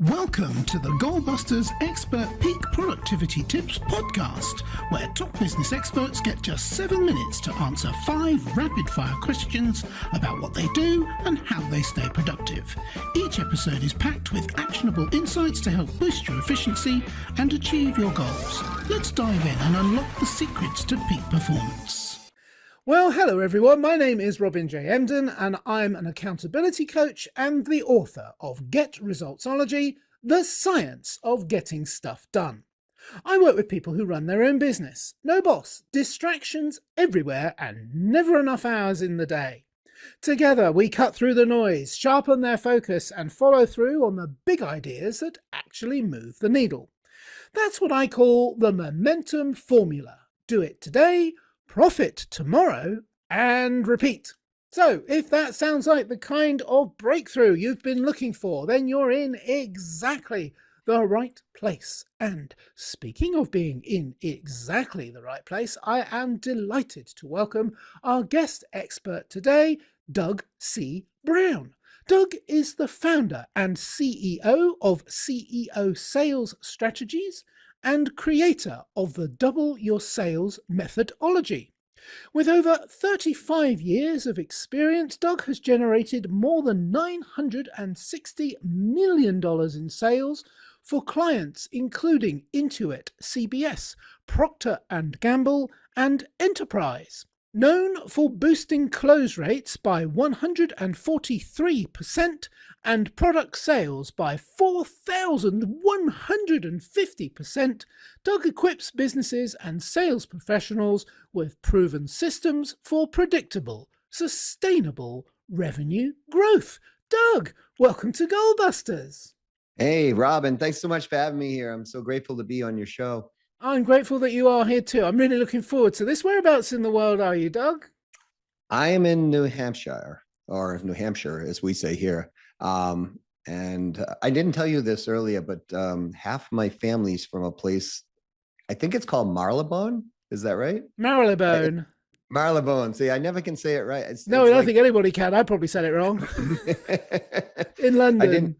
Welcome to the Goalbusters Expert Peak Productivity Tips podcast, where top business experts get just 7 minutes to answer 5 rapid-fire questions about what they do and how they stay productive. Each episode is packed with actionable insights to help boost your efficiency and achieve your goals. Let's dive in and unlock the secrets to peak performance. Well, hello everyone. My name is Robin J. Emden and I'm an accountability coach and the author of Get Resultsology, the science of getting stuff done. I work with people who run their own business. No boss, distractions everywhere and never enough hours in the day. Together we cut through the noise, sharpen their focus and follow through on the big ideas that actually move the needle. That's what I call the momentum formula. Do it today, profit tomorrow, and repeat. So if that sounds like the kind of breakthrough you've been looking for, then you're in exactly the right place. And speaking of being in exactly the right place, I am delighted to welcome our guest expert today, Doug C. Brown. Doug is the founder and CEO of CEO Sales Strategies and creator of the Double Your Sales methodology. With over 35 years of experience, Doug has generated more than $960 million in sales for clients including Intuit, CBS, Procter & Gamble, and Enterprise. Known for boosting close rates by 143% and product sales by 4,150%, Doug equips businesses and sales professionals with proven systems for predictable, sustainable revenue growth. Doug, welcome to Goalbusters. Hey, Robin, thanks so much for having me here. I'm so grateful to be on your show. I'm grateful that you are here too. I'm really looking forward to this. Whereabouts in the world are you, Doug? I am in New Hampshire, or New Hampshire, as we say here. And I didn't tell you this earlier, but half my family's from a place, I think it's called Marylebone. Is that right? Marylebone. Marylebone. See, I never can say it right. No, I don't think anybody can. I probably said it wrong. In London.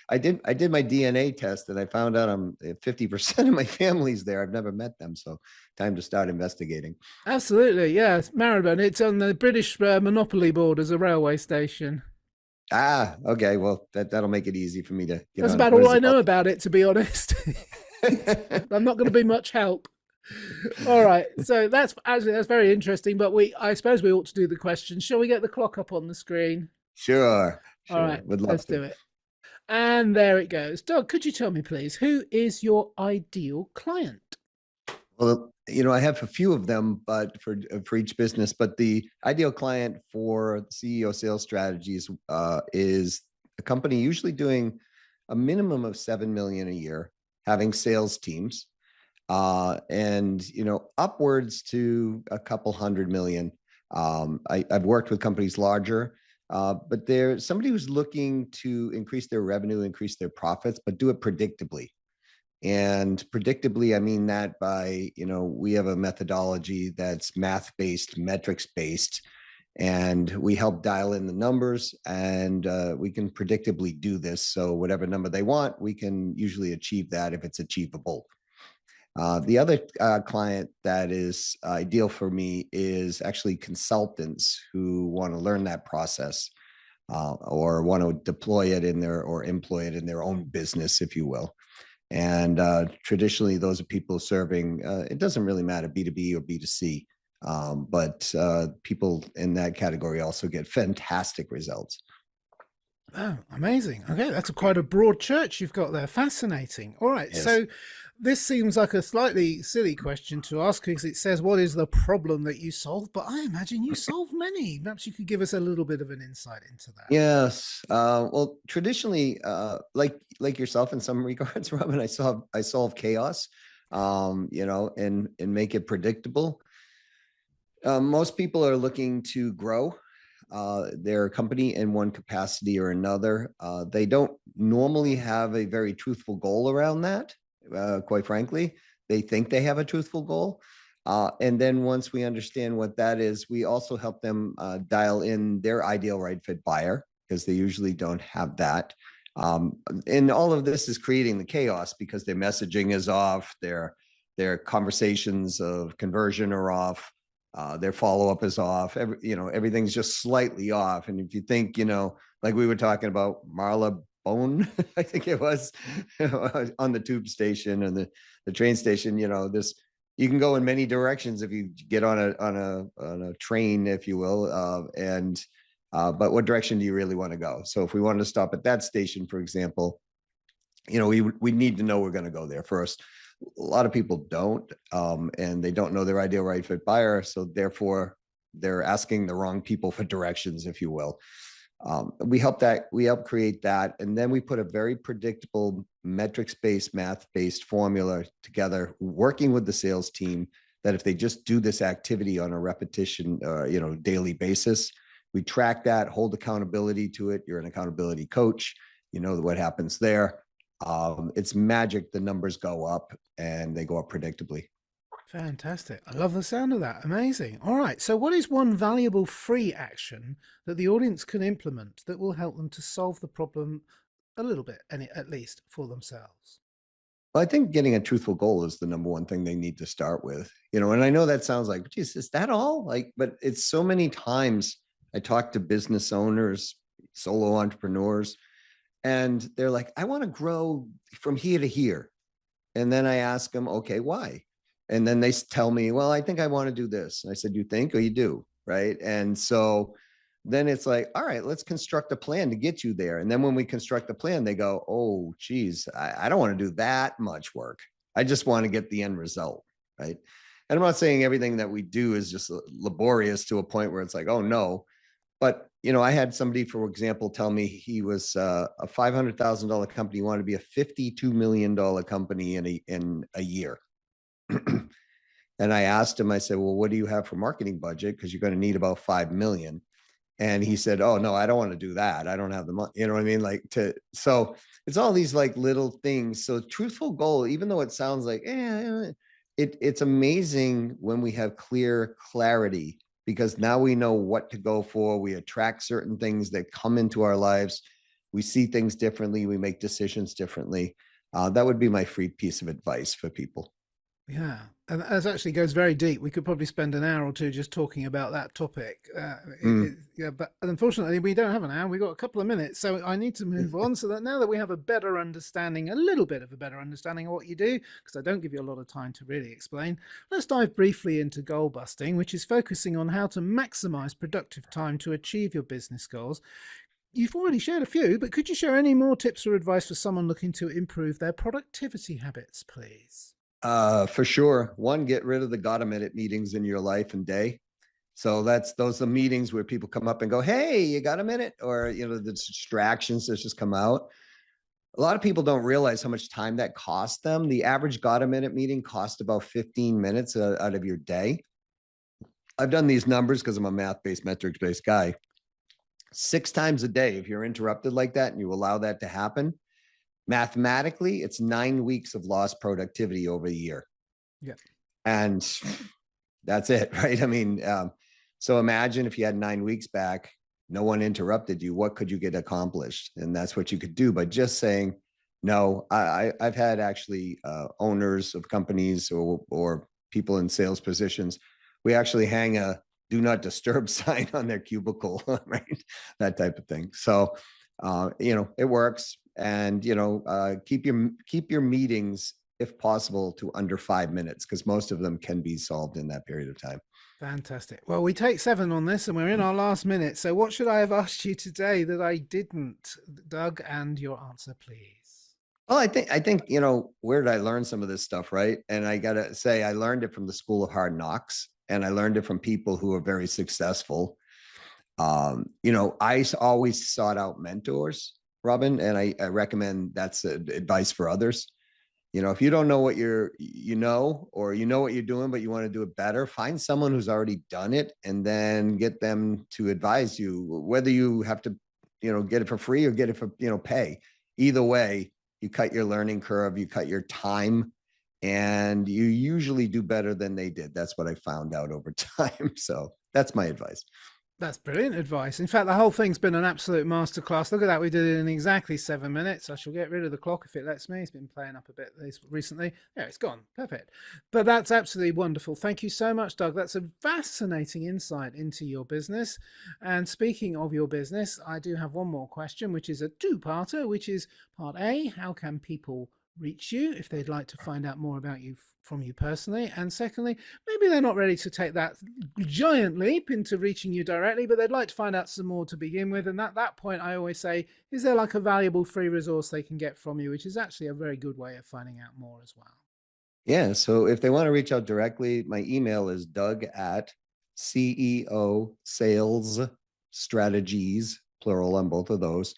I did my DNA test and I found out I'm 50% of my family's there. I've never met them. So time to start investigating. Absolutely. Yeah. Marylebone. It's on the British Monopoly board as a railway station. Ah, okay. Well, that'll make it easy for me to get. That's about all I know about it, to be honest. I'm not going to be much help. All right. So that's very interesting. But I suppose we ought to do the questions. Shall we get the clock up on the screen? Sure. All right. Would love let's to. do it. And there it goes. Doug, could you tell me, please, who is your ideal client? Well, I have a few of them, but for each business, but the ideal client for CEO Sales Strategies is a company usually doing a minimum of 7 million a year, having sales teams, and upwards to a couple $100 million. I've worked with companies larger. But there's somebody who's looking to increase their revenue, increase their profits, but do it predictably. And predictably, I mean that by, we have a methodology that's math-based, metrics-based, and we help dial in the numbers and we can predictably do this. So whatever number they want, we can usually achieve that if it's achievable. The other client that is ideal for me is actually consultants who want to learn that process or want to deploy it or employ it in their own business, if you will. And traditionally, those are people serving, it doesn't really matter, B2B or B2C, but people in that category also get fantastic results. Oh, amazing. Okay, that's quite a broad church you've got there. Fascinating. All right, Yes. So this seems like a slightly silly question to ask because it says, what is the problem that you solve? But I imagine you solve many. Perhaps you could give us a little bit of an insight into that. Yes. Well, traditionally, like yourself in some regards, Robin, I solve chaos, and make it predictable. Most people are looking to grow their company in one capacity or another. They don't normally have a very truthful goal around that. Quite frankly, they think they have a truthful goal. And then once we understand what that is, we also help them dial in their ideal right fit buyer because they usually don't have that. And all of this is creating the chaos because their messaging is off, their conversations of conversion are off, their follow-up is off. Everything's just slightly off. And if you think, like we were talking about Marla Bone, I think it was on the tube station and the train station, this you can go in many directions if you get on a train, if you will, but what direction do you really want to go? So if we wanted to stop at that station, for example, we need to know we're going to go there first. A lot of people don't, and they don't know their ideal right fit buyer. So therefore, they're asking the wrong people for directions, if you will. We help create that. And then we put a very predictable metrics-based, math-based formula together, working with the sales team, that if they just do this activity on a repetition, daily basis, we track that, hold accountability to it. You're an accountability coach. You know what happens there. It's magic. The numbers go up and they go up predictably. Fantastic. I love the sound of that. Amazing. All right. So what is one valuable free action that the audience can implement that will help them to solve the problem a little bit, and at least for themselves? Well, I think getting a truthful goal is the number one thing they need to start with, and I know that sounds like, geez, is that all? But it's so many times I talk to business owners, solo entrepreneurs, and they're like, I want to grow from here to here. And then I ask them, okay, why? And then they tell me, well, I think I want to do this. And I said, you think or you do? Right. And so then it's like, all right, let's construct a plan to get you there. And then when we construct the plan, they go, oh, geez, I don't want to do that much work. I just want to get the end result. Right. And I'm not saying everything that we do is just laborious to a point where it's like, oh, no. But, I had somebody, for example, tell me he was a $500,000 company. He wanted to be a $52 million company in a year. And I asked him, I said, well, what do you have for marketing budget? Because you're going to need about 5 million. And he said, oh, no, I don't want to do that. I don't have the money. You know what I mean? So it's all these little things. So truthful goal, even though it sounds like, it's amazing when we have clarity, because now we know what to go for. We attract certain things that come into our lives. We see things differently. We make decisions differently. That would be my free piece of advice for people. Yeah, and that actually goes very deep. We could probably spend an hour or two just talking about that topic. Yeah, but unfortunately, we don't have an hour. We've got a couple of minutes, so I need to move on. So that now that we have a little bit of a better understanding of what you do, because I don't give you a lot of time to really explain, let's dive briefly into goal busting, which is focusing on how to maximize productive time to achieve your business goals. You've already shared a few, but could you share any more tips or advice for someone looking to improve their productivity habits, please? For sure. One, get rid of the gotta-minute meetings in your life and day. So those are meetings where people come up and go, hey, you got a minute? Or, the distractions that just come out. A lot of people don't realize how much time that costs them. The average gotta-minute meeting costs about 15 minutes out of your day. I've done these numbers because I'm a math-based, metrics-based guy. 6 times a day, if you're interrupted like that and you allow that to happen, mathematically, it's 9 weeks of lost productivity over a year. Yeah. And that's it, right? I mean, so imagine if you had 9 weeks back, no one interrupted you, what could you get accomplished? And that's what you could do by just saying, no. I've had actually owners of companies or people in sales positions, we actually hang a do not disturb sign on their cubicle, right? That type of thing. So, it works. And keep your meetings, if possible, to under 5 minutes, because most of them can be solved in that period of time. Fantastic. Well, we take 7 on this and we're in our last minute. So what should I have asked you today that I didn't, Doug? And your answer, please. Well, I think where did I learn some of this stuff, right? And I gotta say, I learned it from the School of Hard Knocks, and I learned it from people who are very successful. I always sought out mentors, Robin, and I recommend that's advice for others. If you don't know what or you know what you're doing, but you want to do it better, find someone who's already done it and then get them to advise you, whether you have to, get it for free or get it for, pay. Either way, you cut your learning curve, you cut your time, and you usually do better than they did. That's what I found out over time. So that's my advice. That's brilliant advice. In fact, the whole thing's been an absolute masterclass. Look at that. We did it in exactly 7 minutes. I shall get rid of the clock if it lets me. It's been playing up a bit recently. Yeah, it's gone. Perfect. But that's absolutely wonderful. Thank you so much, Doug. That's a fascinating insight into your business. And speaking of your business, I do have one more question, which is a two-parter, which is part A, how can people reach you if they'd like to find out more about you from you personally? And secondly, maybe they're not ready to take that giant leap into reaching you directly, but they'd like to find out some more to begin with. And at that point, I always say, is there like a valuable free resource they can get from you, which is actually a very good way of finding out more as well? Yeah. So if they want to reach out directly, my email is doug@CEO Sales Strategies, plural on both of those,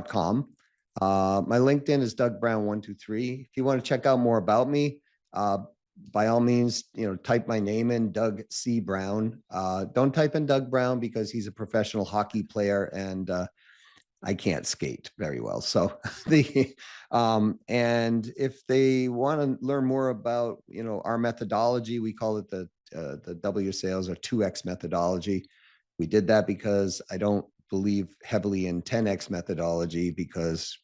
.com. My LinkedIn is Doug Brown 123. If you want to check out more about me, by all means, type my name in, Doug C. Brown. Don't type in Doug Brown because he's a professional hockey player and I can't skate very well. So and if they want to learn more about, our methodology, we call it the W Sales or 2X methodology. We did that because I don't believe heavily in 10X methodology, because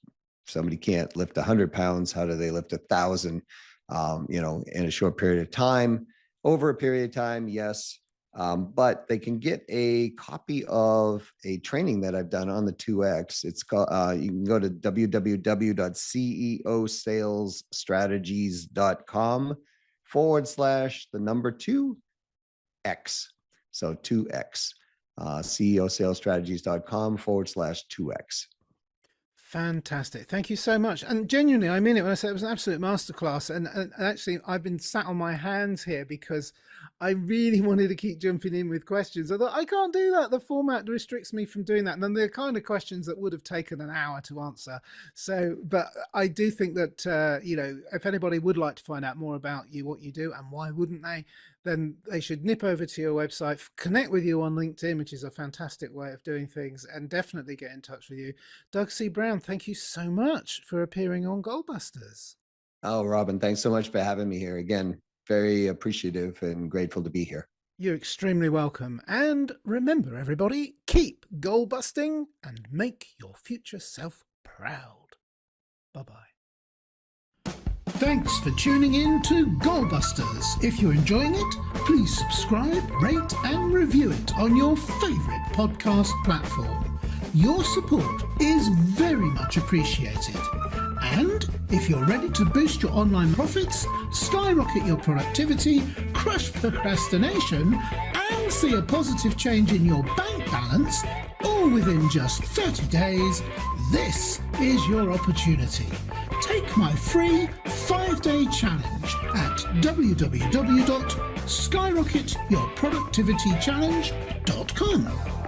somebody can't lift 100 pounds. How do they lift 1,000, in a short period of time? Over a period of time, yes. But they can get a copy of a training that I've done on the 2X. It's called, you can go to www.ceosalesstrategies.com/2X. So 2X, ceosalesstrategies.com/2X. Fantastic. Thank you so much. And genuinely, I mean it when I say it was an absolute masterclass. And actually, I've been sat on my hands here because I really wanted to keep jumping in with questions. I thought, I can't do that. The format restricts me from doing that. And then they're kind of questions that would have taken an hour to answer. So, but I do think that, if anybody would like to find out more about you, what you do, and why wouldn't they, then they should nip over to your website, connect with you on LinkedIn, which is a fantastic way of doing things, and definitely get in touch with you. Doug C. Brown, thank you so much for appearing on Goldbusters. Oh, Robin, thanks so much for having me here. Again, very appreciative and grateful to be here. You're extremely welcome. And remember, everybody, keep goal busting and make your future self proud. Bye-bye. Thanks for tuning in to Goalbusters. If you're enjoying it, please subscribe, rate and review it on your favourite podcast platform. Your support is very much appreciated. And if you're ready to boost your online profits, skyrocket your productivity, crush procrastination, and see a positive change in your bank balance, all within just 30 days, this is your opportunity. Take my free 5-day challenge at www.skyrocketyourproductivitychallenge.com.